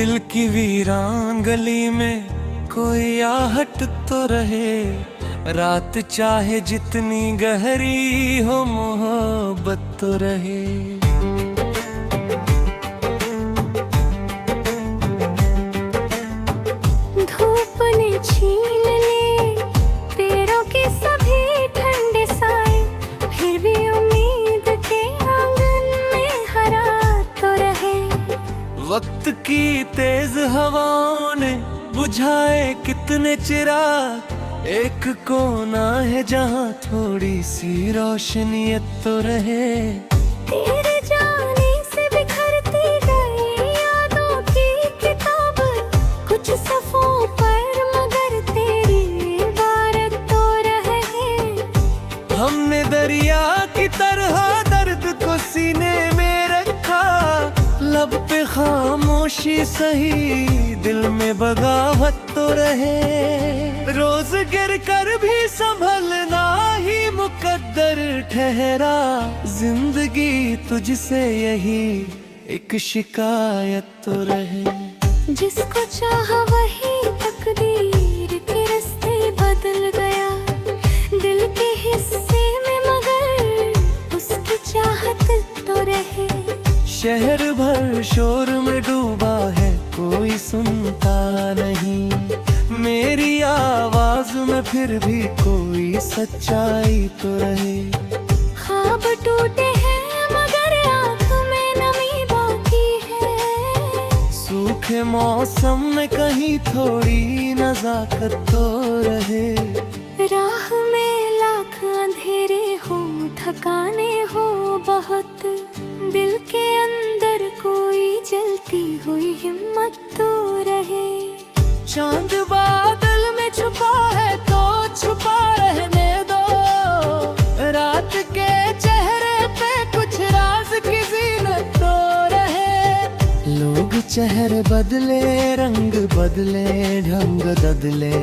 दिल की वीरान गली में कोई आहट तो रहे, रात चाहे जितनी गहरी हो मोहब्बत तो रहे। धूप ने छीन ले पेड़ों के सभी ठंडे साए, फिर भी उम्मीद के आंगन में हरा तो रहे। वक्त की तेज हवाओं ने बुझाए कितने चिराग, एक कोना है जहाँ थोड़ी सी रोशनीयत तो रहे। तेरे जाने से बिखरती गई यादों की किताब, कुछ सफ़ों पर मगर तेरी इबारत तो रहे। हमने दरिया की तरह दर्द को सीने में रखा, लब पे खामोशी सही दिल में बगावत तो रहे। रोज गिर कर भी संभलना ही मुकद्दर ठहरा, जिंदगी तुझसे यही एक शिकायत तो रहे। जिसको चाहा वही तकदीर के रास्ते बदल गया, दिल के हिस्से में मगर उसकी चाहत तो रहे। शहर भर शोर में डूबा है कोई सुनता नहीं, मेरी आवाज में फिर भी कोई सच्चाई तो रहे। ख्वाब टूटे हैं मगर आँख में नमी बाकी है, सूखे मौसम में कहीं थोड़ी नजाकत तो रहे। राह में लाख अंधेरे हो थकाने हो बहुत, दिल के अंदर कोई जलती हुई हिम्मत तो रहे। चांद बादल में छुपा है तो छुपा रहने दो, रात के चेहरे पे कुछ राज की जीनत तो रहे। लोग चेहरे बदले, रंग बदले, ढंग बदले,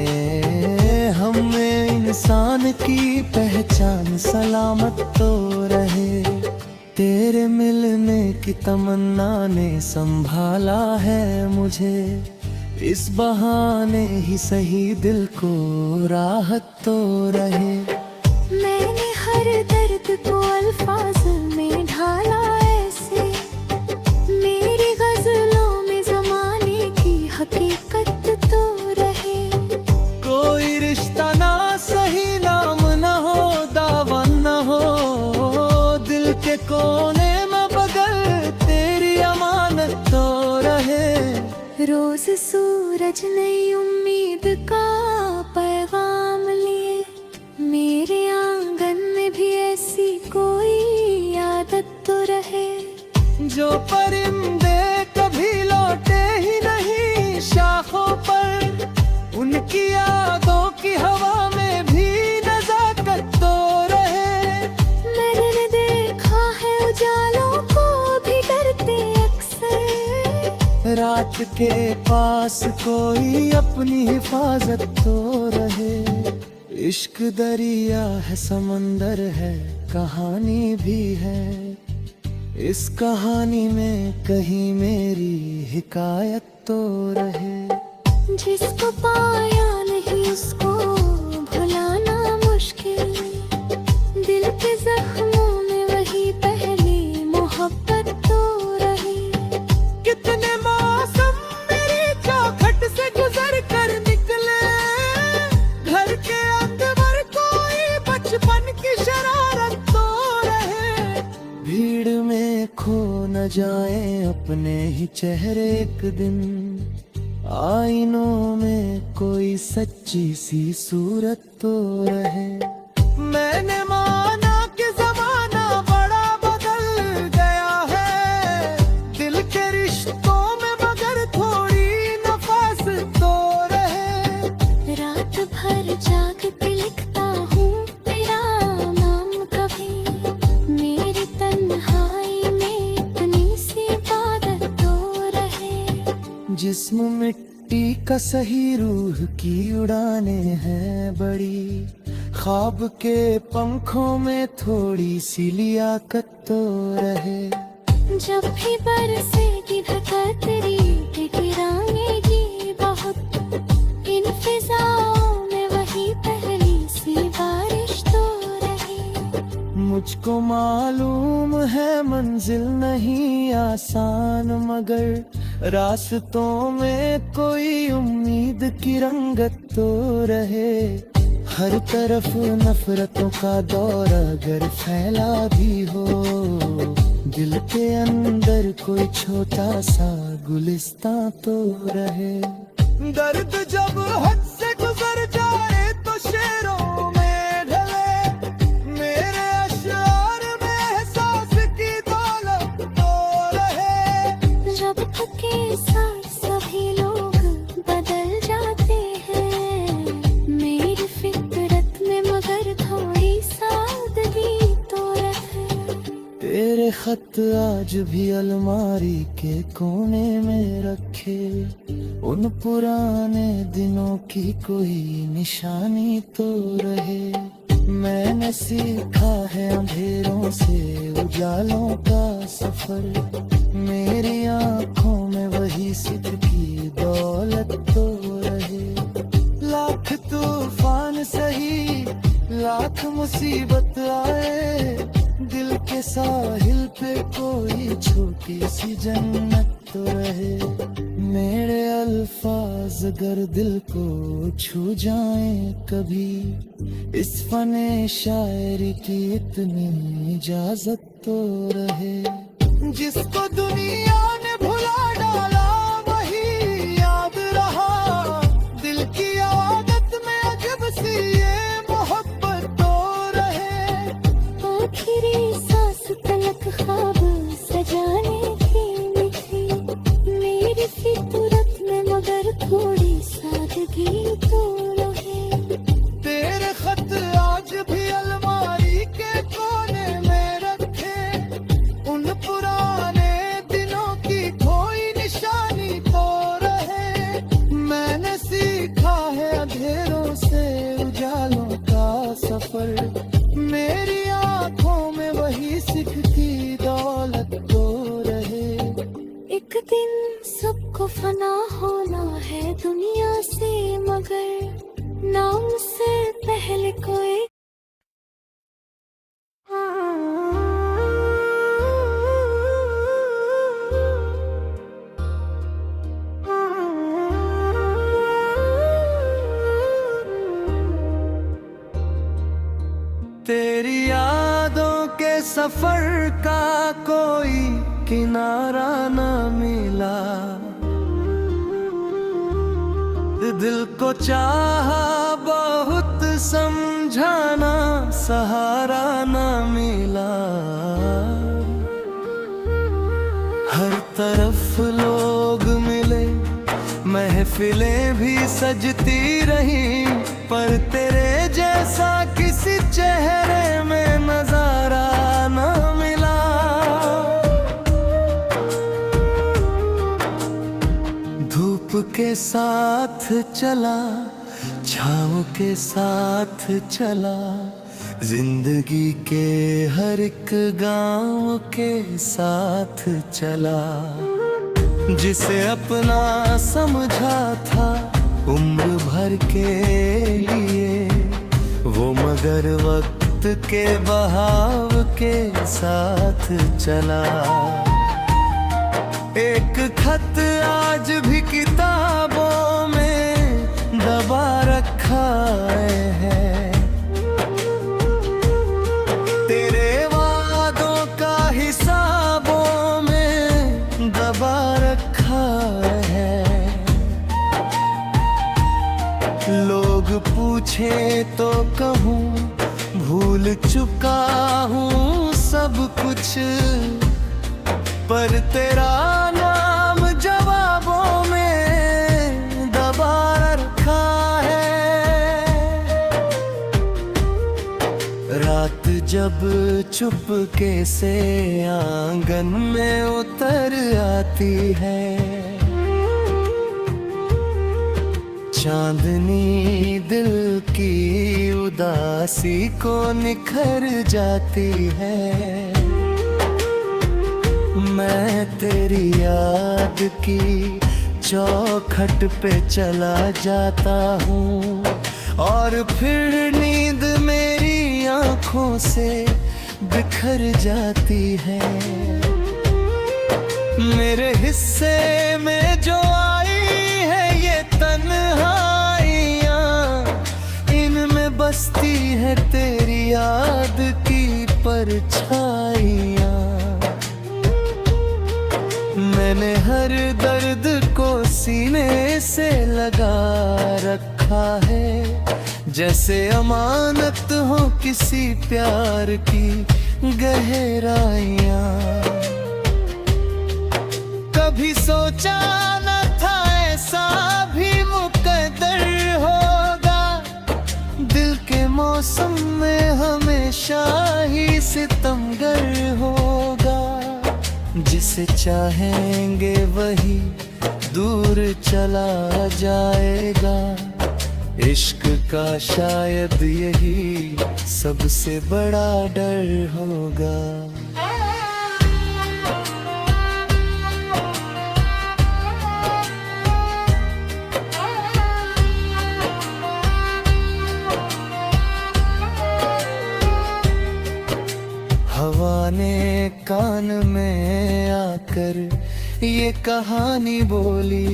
हमें इंसान की पहचान सलामत तो रहे। तेरे मिलने की तमन्ना ने संभाला है मुझे, इस बहाने ही सही दिल को राहत तो रहे। मैंने हर दर्द को अल्फाज में ढाला ऐसे, मेरी गजलों में जमाने की हकीकत तो रहे। कोई रिश्ता ना सही, नाम ना हो, दावा ना हो, दिल के कोने में बगल तेरी अमानत तो रहे। रोज सूरज नई उम्मीद का पैगाम लिए, मेरे आंगन में भी ऐसी कोई आदत तो रहे। जो परिंदे कभी लौटे ही नहीं शाखों पर, उनकी यादों की हवा में भी नजाकत तो रहे। मैंने देखा है उजालों को भी डरते अक्सर, रात के पास कोई अपनी हिफाजत तो रहे। इश्क दरिया है, समंदर है, कहानी भी है, इस कहानी में कहीं मेरी हिकायत तो रहे। जिसको पाया नहीं उसको भुलाना मुश्किल, दिल के जख्मों में वही पहली मोहब्बत तो रहे। कितने मौसम मेरी चौखट से गुजर कर निकले, घर के अंदर कोई बचपन की शरारत तो रहे। भीड़ में खो न जाए अपने ही चेहरे एक दिन, आईनों में कोई सच्ची सी सूरत तो रहे। मैंने माना कि जमाना बड़ा बदल गया है, दिल के रिश्तों में मगर थोड़ी नफास तो रहे। रात भर जाग के लिखता हूँ तेरा नाम कभी, मेरी तन्हाई में इतनी सी इबादत तो रहे। जिस्म मिट्टी का सही, रूह की उड़ाने हैं बड़ी, ख्वाब के पंखों में थोड़ी सी लियाकत तो रहे। जब भी बरसेगी धरती गिराएगी बहुत इन फिजाओं में वही पहली सी बारिश तो रही। मुझको मालूम है मंजिल नहीं आसान, मगर रास्तों में कोई उम्मीद की रंगत तो रहे। हर तरफ नफरतों का दौर अगर फैला भी हो, दिल के अंदर कोई छोटा सा गुलिस्तां तो रहे। दर्द जब हद से गुजर जाए तो शेरों में ढले, मेरे अशआर में एहसास की दौलत तो रहे। जब के साथ सभी लोग बदल जाते हैं, मेरी फितरत में मगर थोड़ी सादगी तो रहे। तेरे खत आज भी अलमारी के कोने में रखे, उन पुराने दिनों की कोई निशानी तो रहे। मैंने सीखा है अंधेरों से उजालों का सफर, मेरी आंखों में वही सिद्ध की दौलत तो रहे। लाख तूफान सही, लाख मुसीबत आए, दिल के साहिल पे कोई छोटी सी जन्नत तो रहे। मेरे अल्फाज अगर दिल को छू जाएं कभी, इस फने शायरी की इतनी इजाजत तो रहे। जिसको दुनिया ने भुला डाला वही याद रहा, दिल की आदत में अजब सी ये मोहब्बत तो रहे। आखिरी सांस तलक ख्वाब सजाने की मिठी, मेरी फितरत में मगर थोड़ी सादगी तो रहे। तेरे खत आज भी अलमारी के कोने में रखे, उन पुराने दिनों की कोई निशानी तो रहे। मैंने सीखा है अंधेरों से उजालों का सफर, मेरी आंखों में वही सिख की दौलत तो रहे। एक दिन सबको फना होना है दुनिया से, मगर नाम से पहले कोई तेरी यादों के सफर का कोई किनारा न मिला, दिल को चाहा बहुत समझाना सहारा न मिला। हर तरफ लोग मिले, महफिलें भी सजती रही, पर तेरे जैसा किसी चेहरे में नजारा न मिला। धूप के साथ चला, छाँव के साथ चला, जिंदगी के हर एक गांव के साथ चला। जिसे अपना समझा था उम्र भर के लिए, वो मगर वक्त के बहाव के साथ चला। एक खत आज भी किताबों में दबा रखा है, तेरे वादों का हिसाबों में दबा रखा है। लोग पूछे तो कहूँ भूल चुका हूँ सब कुछ, पर तेरा नाम जवाबों में दबा रखा है। रात जब चुपके से आंगन में उतर आती है, चांदनी दिल की उदासी को निखर जाती है। मैं तेरी याद की चौखट पे चला जाता हूँ और फिर नींद मेरी आंखों से बिखर जाती है। मेरे हिस्से में जो आई है ये तन्हाइयाँ, इनमें बसती है तेरी याद की परछाइयाँ। मैंने हर दर्द को सीने से लगा रखा है, जैसे अमानत हो किसी प्यार की गहराइयाँ। कभी सोचा न था ऐसा भी मुकद्दर होगा, दिल के मौसम में हमेशा ही सितमगर होगा। जिसे चाहेंगे वही दूर चला जाएगा, इश्क का शायद यही सबसे बड़ा डर होगा। हवा ने कान में आकर ये कहानी बोली,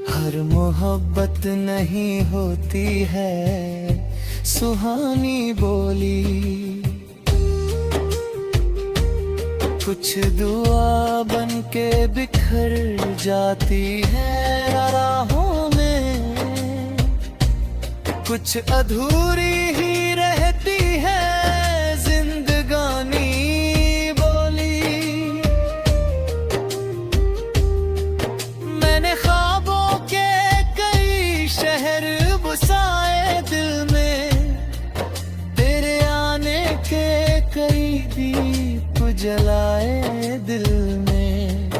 हर मोहब्बत नहीं होती है सुहानी बोली। कुछ दुआ बन के बिखर जाती है राहों में, कुछ अधूरी ही रहती है जिंदगानी बोली। मैंने ख्वाबों के कई शहर बसाए दिल में, तेरे आने के कई दीप जलाए दिल में।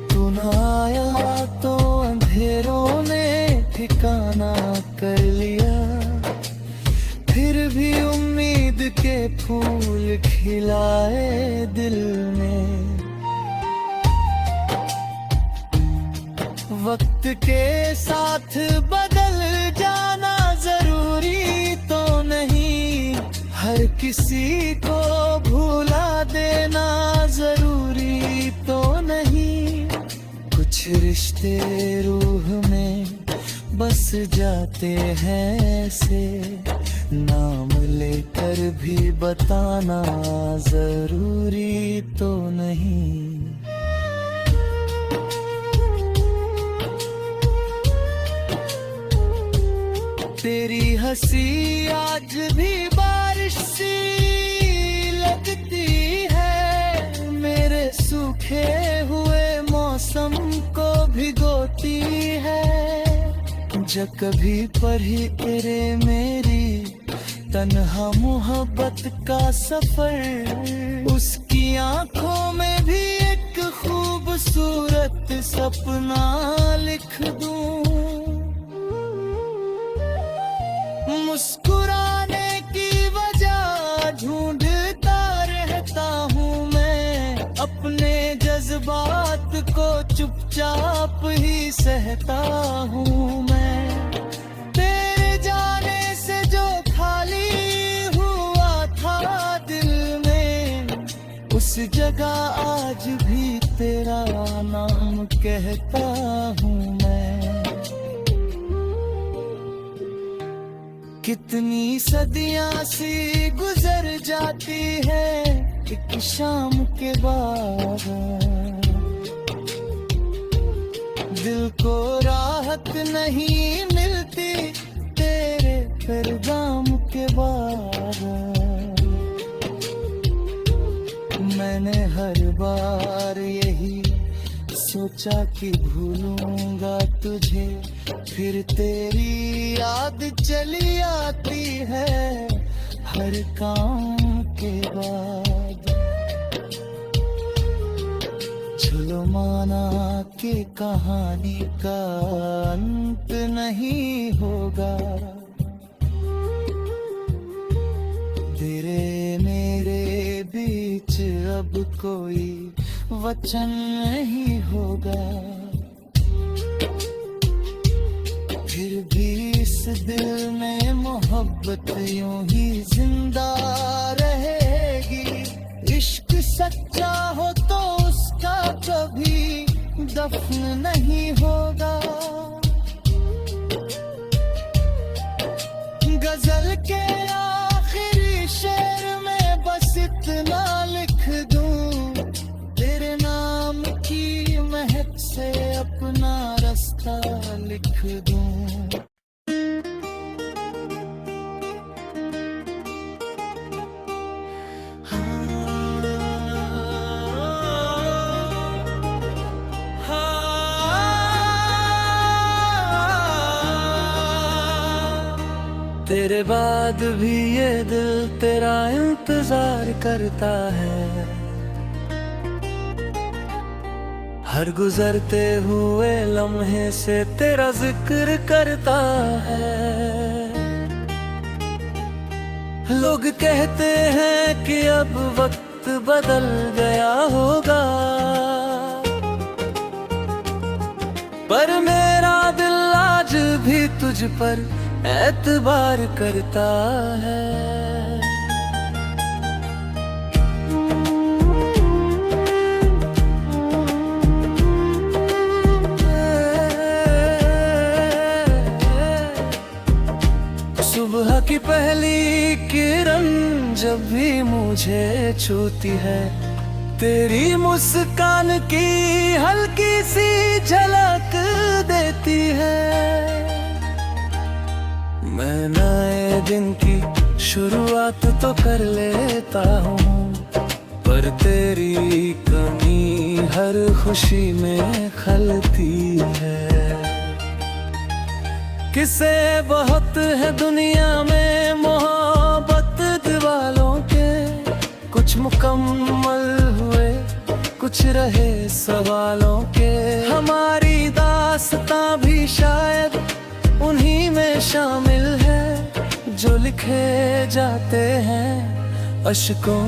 तू न आया तो अंधेरों ने ठिकाना कर लिया, फिर भी उम्मीद के फूल खिलाए दिल में। वक्त के साथ बदल जाना जरूरी तो नहीं, हर किसी को भुला देना जरूरी तो नहीं। कुछ रिश्ते रूह में बस जाते हैं ऐसे, नाम लेकर भी बताना जरूरी तो नहीं। तेरी हंसी आज भी बारिश सी लगती है, मेरे सूखे हुए मौसम को भिगोती है। जब कभी पढ़ी तेरे मेरी तन्हा मोहब्बत का सफर, उसकी आंखों में भी एक खूबसूरत सपना लिख दूं। मुस्कुराने की वजह ढूंढता रहता हूँ मैं, अपने जज्बात को चुपचाप ही सहता हूँ मैं। तेरे जाने से जो खाली हुआ था दिल में, उस जगह आज भी तेरा नाम कहता हूँ मैं। कितनी सदियां सी गुजर जाती है एक शाम के बाद, दिल को राहत नहीं मिलती तेरे पैगाम के बाद। मैंने हर बार यही सोचा कि भूलूंगा तुझे, फिर तेरी याद चली आती है हर काम के बाद। चलो माना कि कहानी का अंत नहीं होगा, तेरे मेरे बीच अब कोई वचन नहीं होगा। फिर भी इस दिल में मोहब्बत यूं ही जिंदा रहेगी। इश्क सच्चा हो तो उसका कभी दफन नहीं होगा। गजल के आखिरी शेर में बस इतना लिख दूं, तेरे नाम की महक से अपना रास्ता लिख दूं। तेरे बाद भी ये दिल तेरा इंतजार करता है। हर गुजरते हुए लम्हे से तेरा जिक्र करता है। लोग कहते हैं कि अब वक्त बदल गया होगा, पर मेरा दिल आज भी तुझ पर एतबार करता है। सुबह की पहली किरण जब भी मुझे छूती है, तेरी मुस्कान की हल्की सी झलक देती है। मैं नए दिन की शुरुआत तो कर लेता हूँ, पर तेरी कमी हर खुशी में खलती है। किसे बहुत है दुनिया में मोहब्बत दीवालों के, कुछ मुकम्मल हुए कुछ रहे सवालों के। हमारी दास्तां भी शायद उन्हीं में शामिल है, जो लिखे जाते हैं अश्कों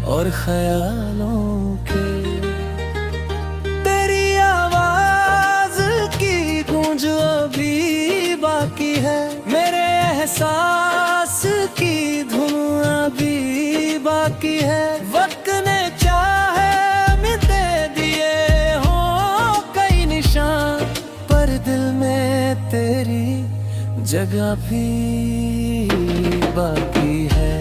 और ख्यालों के। तेरी आवाज की गूंज अभी बाकी है, मेरे एहसास की धुन अभी बाकी है। वक्त ने चाहे मिटे दिए हो कई निशान, पर दिल में तेरी जगह भी बाकी है।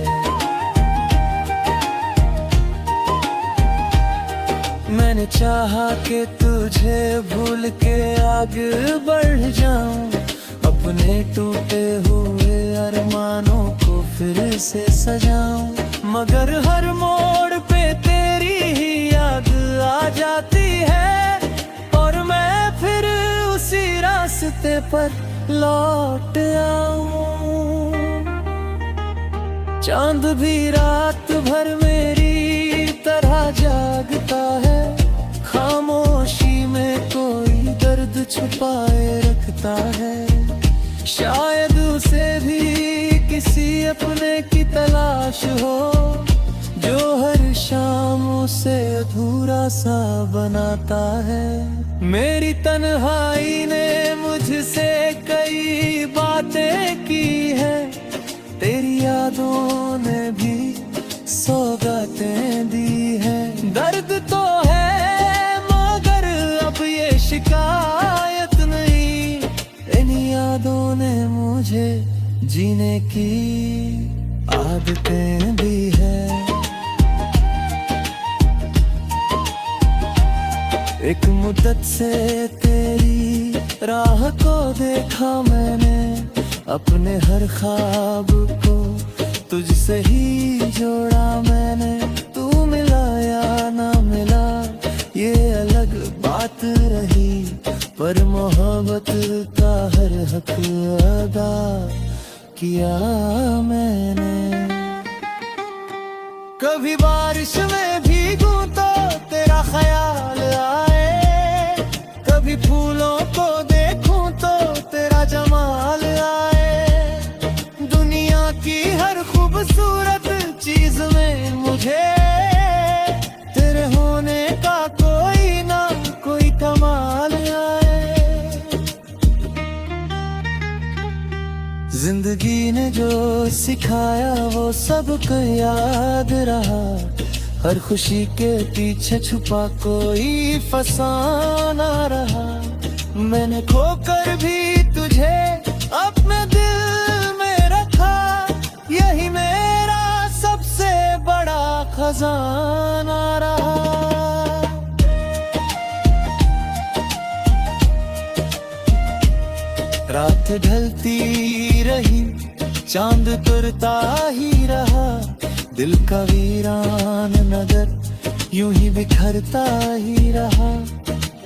मैंने चाहा कि तुझे भूल के आगे बढ़ जाऊं, अपने टूटे हुए अरमानों को फिर से सजाऊं, मगर हर मोड़ पे तेरी ही याद आ जाती है, और मैं फिर उसी रास्ते पर लौट आऊं। चांद भी रात भर मेरी तरह जागता है, खामोशी में कोई दर्द छुपाए रखता है। शायद उसे भी किसी अपने की तलाश हो, जो हर शाम उसे अधूरा सा बनाता है। मेरी तन्हाई ने मुझसे कई बातें की है, तेरी यादों ने भी सौगातें दी है। दर्द तो है मगर अब ये शिकायत नहीं, इन यादों ने मुझे जीने की आदतें दी है। एक मुद्दत से तेरी राह को देखा मैंने, अपने हर ख्वाब को तुझसे ही जोड़ा मैंने। तू मिला या ना मिला ये अलग बात रही, पर मोहब्बत का हर हक अदा किया मैंने। कभी बारिश में भीगूं तो तेरा ख्याल आए, कभी फूलों को देखूं तो तेरा जमाल आए। दुनिया की हर खूबसूरत चीज में मुझे जिंदगी ने जो सिखाया वो सबको याद रहा। हर खुशी के पीछे छुपा कोई फसाना रहा। मैंने खोकर भी तुझे अपने दिल में रखा। यही मेरा सबसे बड़ा खजाना रहा। रात ढलती रही, चांद तुरता ही रहा। दिल का वीरान नगर यूं ही बिखरता ही रहा।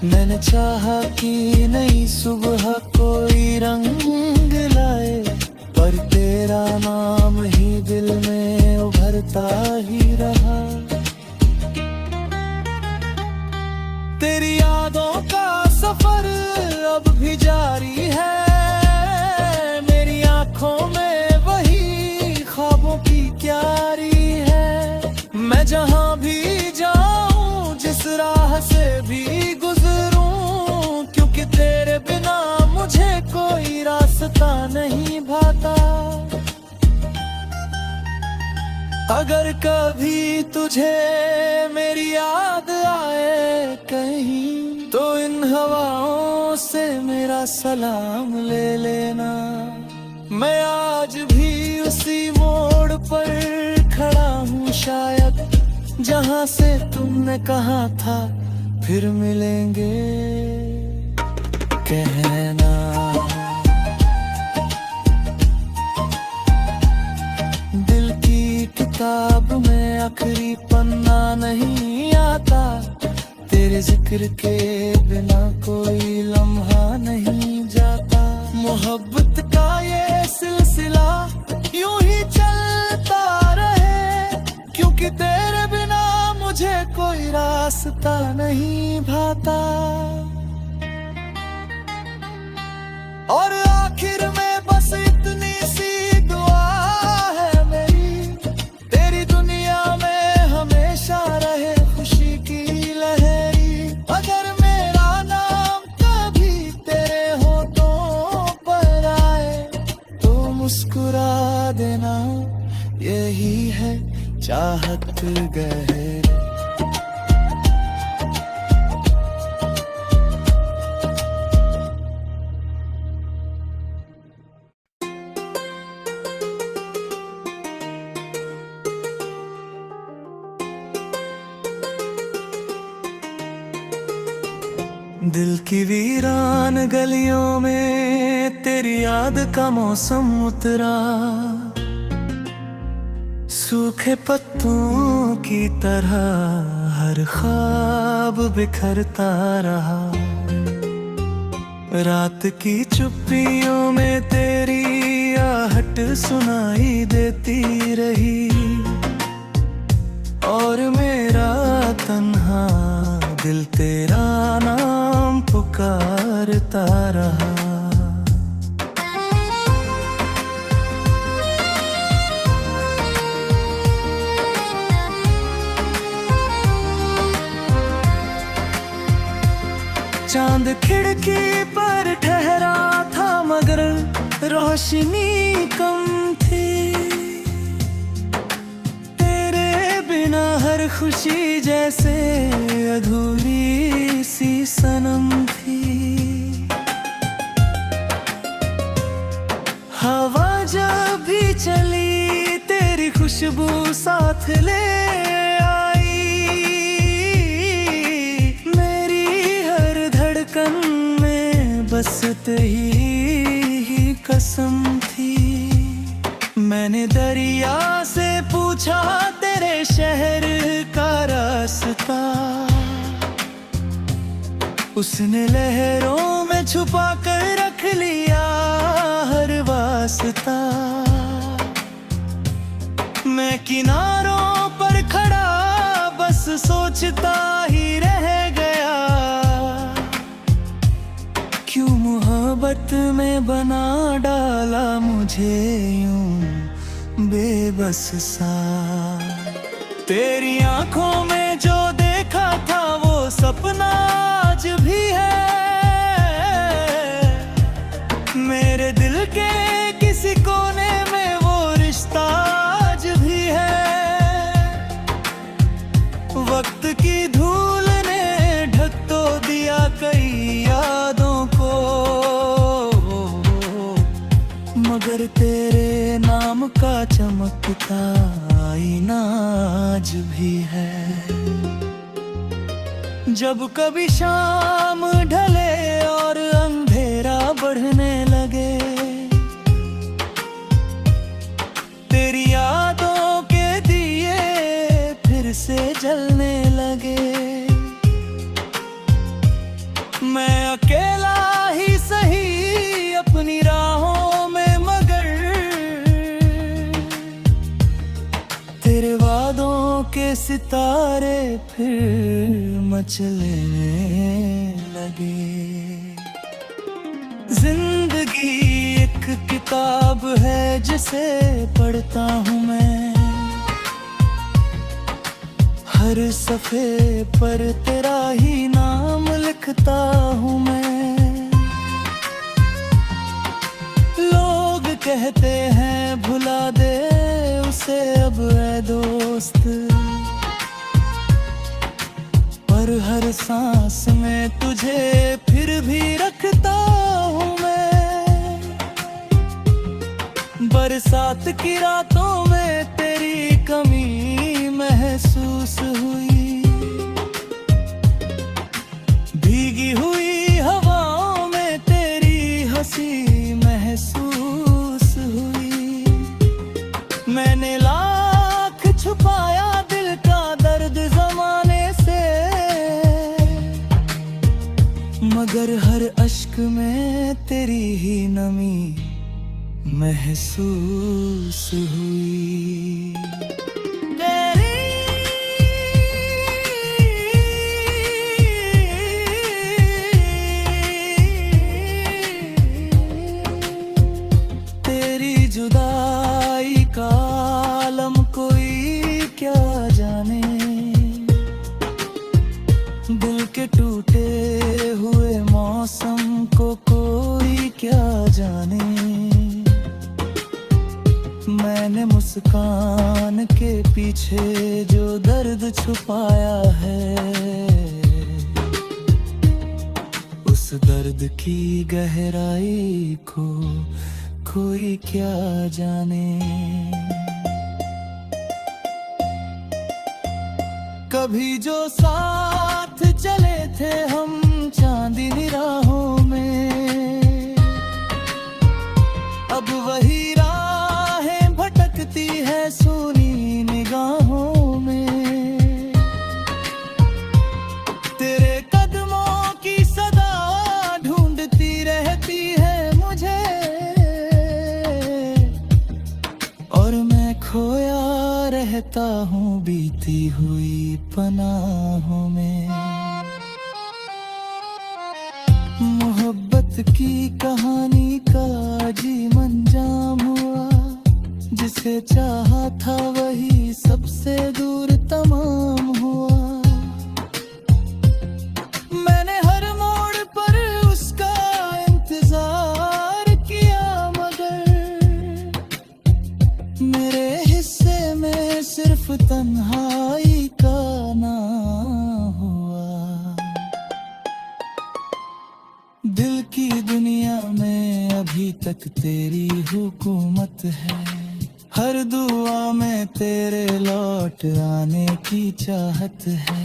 मैंने चाहा कि नई सुबह कोई रंग लाए, पर तेरा नाम ही दिल में उभरता ही रहा। तेरी यादों का सफर अब भी जारी है। मेरी आंखों में वही ख्वाबों की क्यारी है। मैं जहां भी जाऊं, जिस राह से भी गुजरूं, क्योंकि तेरे बिना मुझे कोई रास्ता नहीं भाता। अगर कभी तुझे मेरी याद आए कहीं, तो इन हवाओं से मेरा सलाम ले लेना। मैं आज भी उसी मोड़ पर खड़ा हूँ शायद, जहाँ से तुमने कहा था फिर मिलेंगे कहना। दिल की किताब में आखिरी पन्ना नहीं आता। तेरे जिक्र के बिना कोई लम्हा नहीं जाता। मोहब्बत का ये सिलसिला यूं ही चलता रहे, क्योंकि तेरे बिना मुझे कोई रास्ता नहीं भाता। और आखिर में बस इतनी सी दुआ है मेरी, तेरी दुनिया में हमेशा रहे खुशी की लहरी। अगर मेरा नाम कभी तेरे होठों पर आए, तो मुस्कुरा देना, यही है चाहत गहरी। दिल की वीरान गलियों में तेरी याद का मौसम उतरा। सूखे पत्तों की तरह हर ख्वाब बिखरता रहा। रात की चुप्पियों में तेरी आहट सुनाई देती रही, और मेरा तन्हा दिल तेरा नाम पुकारता रहा। चांद खिड़की पर ठहरा था, मगर रोशनी कम थी। तेरे बिना हर खुशी जैसे अधूरी सी सनम थी। हवा जब भी चली तेरी खुशबू साथ ले आई। मेरी हर धड़कन में बस तेरी कसम थी। मैंने दरिया से पूछा तेरे शहर का रास्ता, उसने लहरों में छुपा कर रख लिया हर वास्ता। मैं किनारों पर खड़ा बस सोचता ही रह गया, क्यों मोहब्बत में बना डाला मुझे यूं बेबस सा। तेरी आंखों में जो देखा था वो सपना आज भी है। मेरे दिल के किसी कोने में वो रिश्ता आज भी है। वक्त की धूल ने ढक तो दिया कई यादों को, मगर तेरे नाम का चमकता आईना आज भी है। जब कभी शाम ढले और अंधेरा बढ़ने लगे, तेरी यादों के दिए फिर से जलने लगे। मैं अकेला ही सही अपनी राहों में, मगर तेरे वादों के सितारे फिर मचलने लगे। जिंदगी एक किताब है जिसे पढ़ता हूँ मैं, हर सफ़े पर तेरा ही नाम लिखता हूँ मैं। लोग कहते हैं भुला दे उसे अब ऐ दोस्त, पर हर सांस में तुझे फिर भी रखता हूँ मैं। बरसात की रातों में तेरी कमी महसूस हुई, भीगी हुई हवाओं में तेरी हंसी महसूस हुई। मैंने लाख छुपाया दिल का दर्द ज़माने से, मगर हर अश्क में तेरी ही नमी महसूस हुई। तेरी जुदाई का आलम कोई क्या जाने, दिल के टूटे हुए मौसम को कोई क्या जाने। मैंने मुस्कान के पीछे जो दर्द छुपाया है, उस दर्द की गहराई को कोई क्या जाने। कभी जो साथ चले थे हम चांदनी राहों में, अब वही राहें भटकती है सूनी निगाहों में। तेरे कदमों की सदा ढूंढती रहती है मुझे, और मैं खोया रहता हूँ बीती हुई पनाहों में। मोहब्बत की कहानी का जीवन जाम हुआ, जिसे चाहा था वही सबसे दूर तमाम हुआ। मैंने हर मोड़ पर उसका इंतजार किया, मगर मेरे हिस्से में सिर्फ तन्हाई का ना हुआ। दिल की दुनिया में अभी तक तेरी हुकूमत है, हर दुआ में तेरे लौट आने की चाहत है।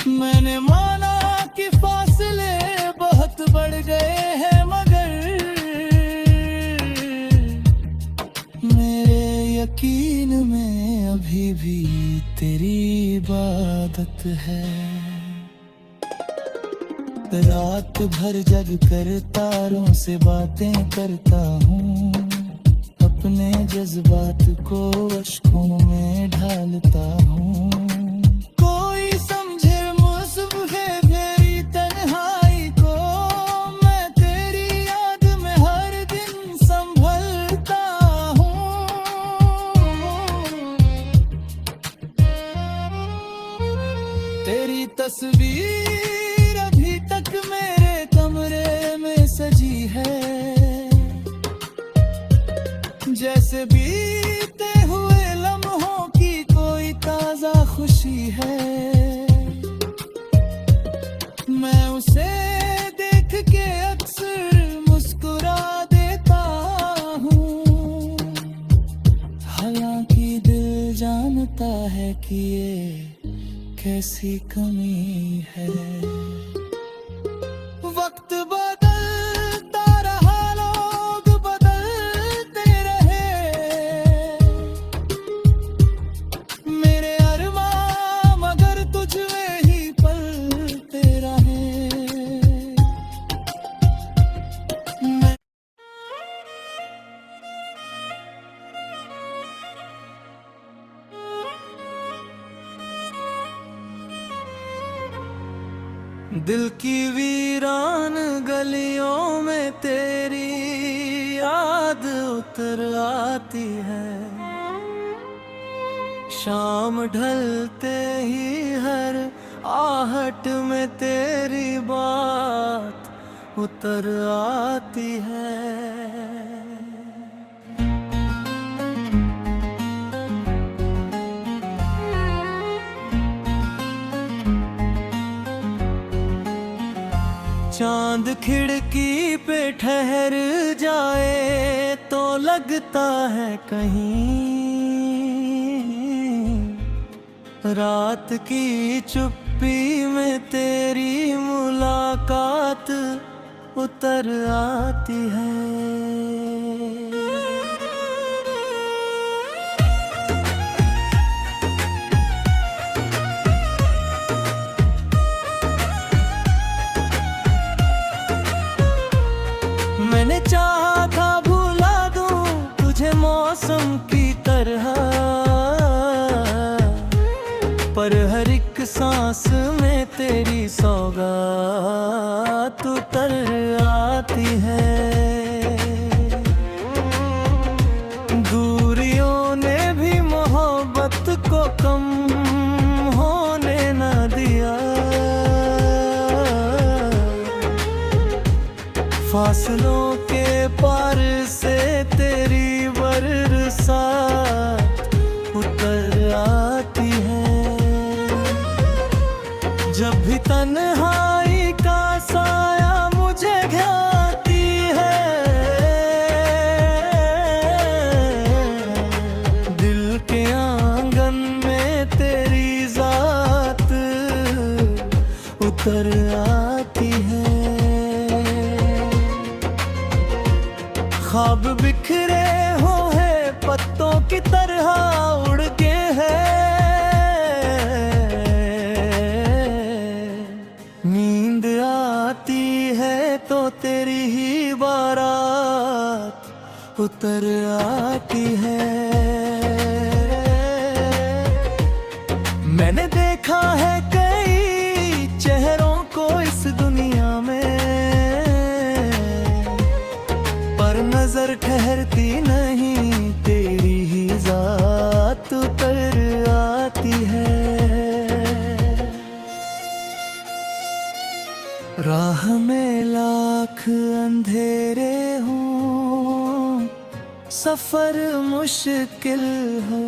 मैंने माना कि फासले बहुत बढ़ गए हैं, मगर मेरे यकीन में अभी भी तेरी इबादत है। रात भर जग कर तारों से बातें करता हूँ, अपने जज्बात को अश्कों में ढालता हूँ। कोई समझे मुझसे मेरी तन्हाई को, मैं तेरी याद में हर दिन संभलता हूँ। तेरी तस्वीर अभी तक मेरे कमरे से बीते हुए लम्हों की कोई ताजा खुशी है। मैं उसे देख के अक्सर मुस्कुरा देता हूँ, हालांकि दिल जानता है कि ये कैसी कमी है। वक्त बदलता रहा, लोग बदलते रहे, मेरे अरमां मगर तुझ में ही पलते रहे। दिल की वीरान गलियों में तेरी याद उतर आती है, शाम ढलते ही हर आहट में तेरी बात उतर आती है। चांद खिड़की पे ठहर जाए तो लगता है कहीं, रात की चुप्पी में तेरी मुलाकात उतर आती है। मैंने चाहा था भुला दूं तुझे मौसम की तरह, पर हर एक सांस में तेरी सौगात उतर आती है। दूरियों ने भी मोहब्बत को कम होने न दिया, फासलों के पार से तेरी बरसात उतर आती है। जब भी तन्हाई का साया मुझे घेरती है, दिल के आंगन में तेरी जात उतर आती है। ख्वाब बिखरे हो है पत्तों की तरह उड़ के है, नींद आती है तो तेरी ही बारात उतर आती है। मैंने देखा है कई चेहरों को इस दुनिया में, नजर ठहरती नहीं तेरी ही जात उतर आती है। राह में लाख अंधेरे हों, सफर मुश्किल हो,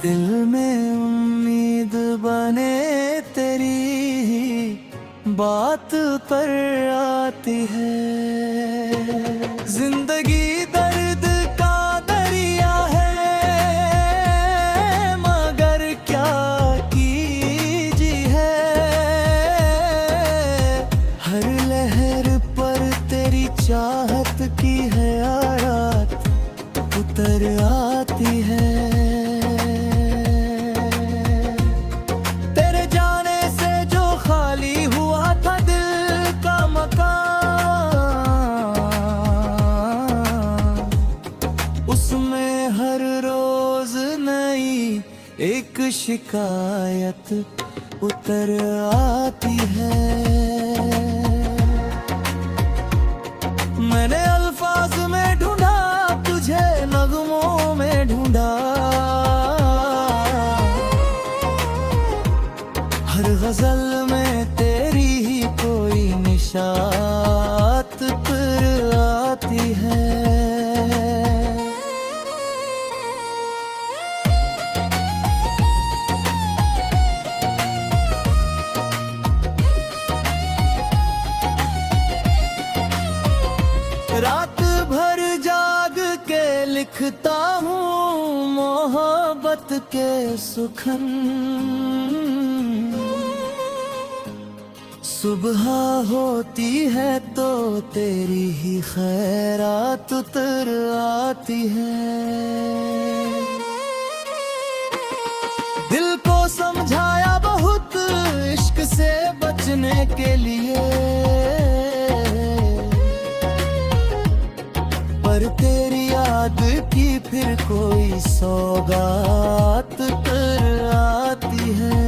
दिल में उम्मीद बने तेरी बात पर आती है। जिंदगी दर्द का दरिया है, मगर क्या कीजिए है, हर लहर पर तेरी चाहत की है आरात उतर आती है। उसमें हर रोज नई एक शिकायत उतर आती है। मैंने अल्फाज में ढूंढा तुझे, नगमों में ढूंढा, हर गजल में तेरी ही कोई निशात पर आती है। रात भर जाग के लिखता हूँ मोहब्बत के सुखन। सुबह होती है तो तेरी ही खैरात उतर आती है। दिल को समझाया बहुत इश्क से बचने के लिए, पर तेरी याद की फिर कोई सौगात कर आती है।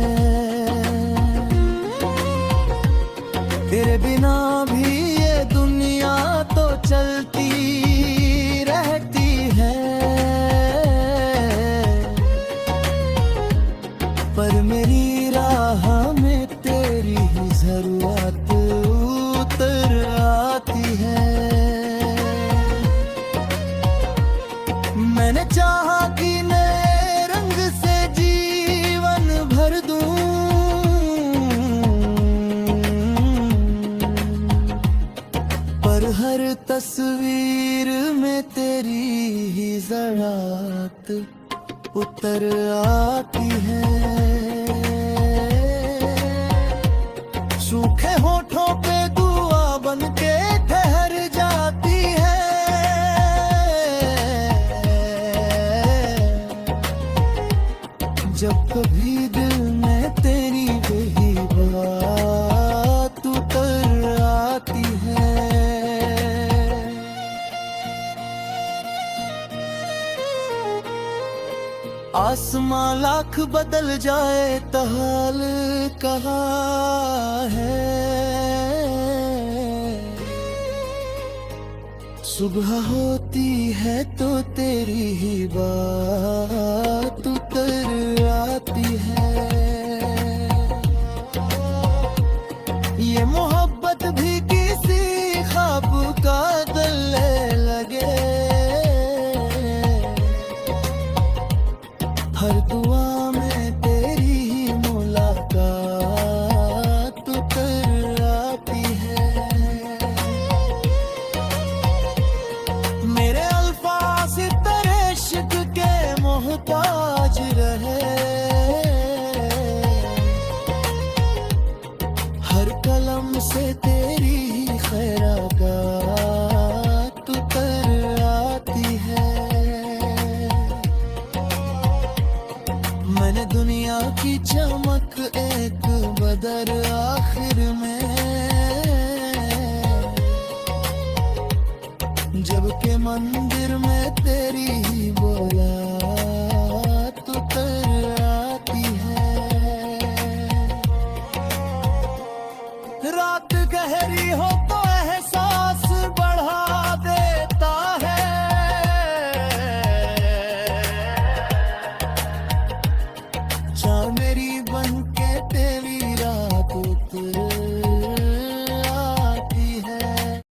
तेरे बिना भी ये दुनिया तो चलती रहती है, पर मेरी राह में तेरी ही जरूरत उतर आती है। मैंने चाहा कि नए रंग से जीवन भर दूं, पर हर तस्वीर में तेरी ही ज़रात उतर आती है। सूखे होठों पे दुआ बन के ठहर जाती है। जब कभी दिल में तेरी वही बात उतर आती है। आसमां लाख बदल जाए तो हाल कहाँ है। सुबह होती है तो तेरी ही बात उतर आती है। ये मोहब्बत भी किसी ख्वाब का गले लगे, हर दुआ में तेरी ही मुलाकात उतर आती है। मेरे अल्फाज तेरे इश्क के मोहताज रहे, हर कलम से तेरी ही खैरात उतर आती है। मैंने दुनिया की चमक एक बदर आखिर में, जबकि मंदिर में तेरी ही बोला